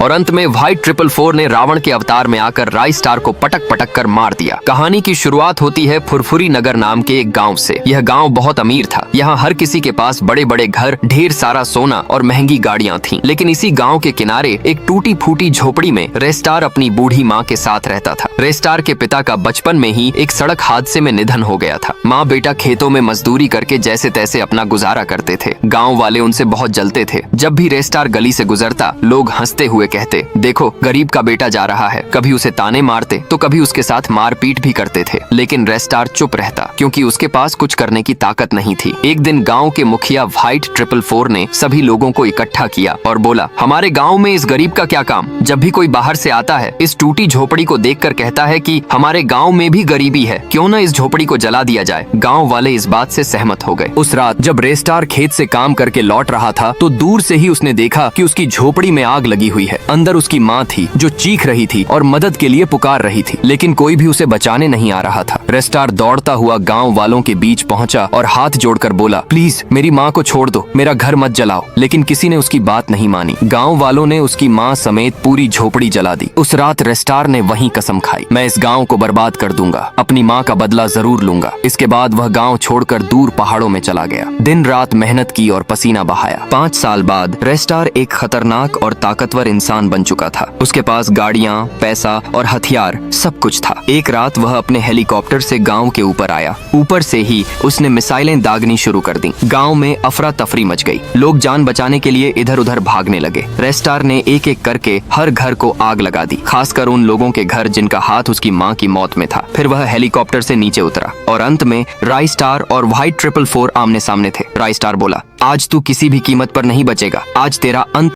और अंत में व्हाइट 444 ने रावण के अवतार में आकर राई स्टार को पटक पटक कर मार दिया। कहानी की शुरुआत होती है फुरफुरी नगर नाम के एक गाँव से। यह गाँव बहुत अमीर था। यहाँ हर किसी के पास बड़े बड़े घर, ढेर सारा सोना और महंगी गाड़ियाँ थीं। लेकिन इसी गाँव के किनारे एक टूटी फूटी झोपड़ी में रेस्टार अपनी बूढ़ी माँ के साथ रहता था। रेस्टार के पिता का बचपन में ही एक सड़क हादसे में निधन हो गया था। माँ बेटा खेतों में मजदूरी करके जैसे तैसे अपना गुजारा करते थे। गाँव वाले उनसे बहुत जलते थे। जब भी रेस्टार गली से गुजरता, लोग हंसते हुए कहते, देखो गरीब का बेटा जा रहा है। कभी उसे ताने मारते तो कभी उसके साथ मारपीट भी करते थे। लेकिन रेस्टार चुप रहता, क्योंकि उसके पास कुछ करने की ताकत नहीं थी। एक दिन गाँव के मुखिया व्हाइट 444 ने सभी लोगों को इकट्ठा किया और बोला, हमारे गाँव में इस गरीब का क्या काम? जब भी कोई बाहर से आता है, इस टूटी झोपड़ी को देखकर कहता है कि हमारे गाँव में भी गरीबी है, क्यों न इस झोपड़ी को जला दिया जाए। गाँव वाले इस बात से सहमत हो गए। उस रात जब रेस्टार खेत से काम करके लौट रहा था तो दूर से ही उसने देखा कि उसकी झोपड़ी में आग लगी हुई है। अंदर उसकी माँ थी जो चीख रही थी और मदद के लिए पुकार रही थी, लेकिन कोई भी उसे बचाने नहीं आ रहा था। रेस्टार दौड़ता हुआ गाँव वालों के बीच पहुंचा और हाथ जोड़कर बोला, प्लीज मेरी माँ को छोड़ दो, मेरा घर मत जलाओ। लेकिन किसी ने उसकी बात नहीं मानी। गाँव वालों ने उसकी माँ समेत पूरी झोपड़ी जला दी। उस रात रेस्टार ने वहीं कसम खाई, मैं इस गाँव को बर्बाद कर दूंगा, अपनी माँ का बदला जरूर लूंगा। इसके बाद वह गाँव छोड़कर दूर पहाड़ों में चला गया। दिन रात मेहनत की और पसीना बहाया। 5 साल बाद रेस्टार एक खतरनाक और ताकतवर इंसान बन चुका था। उसके पास गाड़ियाँ, पैसा और हथियार सब कुछ था। एक रात वह अपने हेलीकॉप्टर से गांव के ऊपर आया। ऊपर से ही उसने मिसाइलें दागनी शुरू कर दी। गांव में अफरा तफरी मच गई। लोग जान बचाने के लिए इधर उधर भागने लगे। रेस्टार ने एक एक करके हर घर को आग लगा दी, खासकर उन लोगों के घर जिनका हाथ उसकी माँ की मौत में था। फिर वह हेलीकॉप्टर से नीचे उतरा और अंत में राई स्टार और व्हाइट 444 आमने सामने थे। राई स्टार बोला, आज तू किसी भी कीमत पर नहीं बचेगा। आज तेरा अंत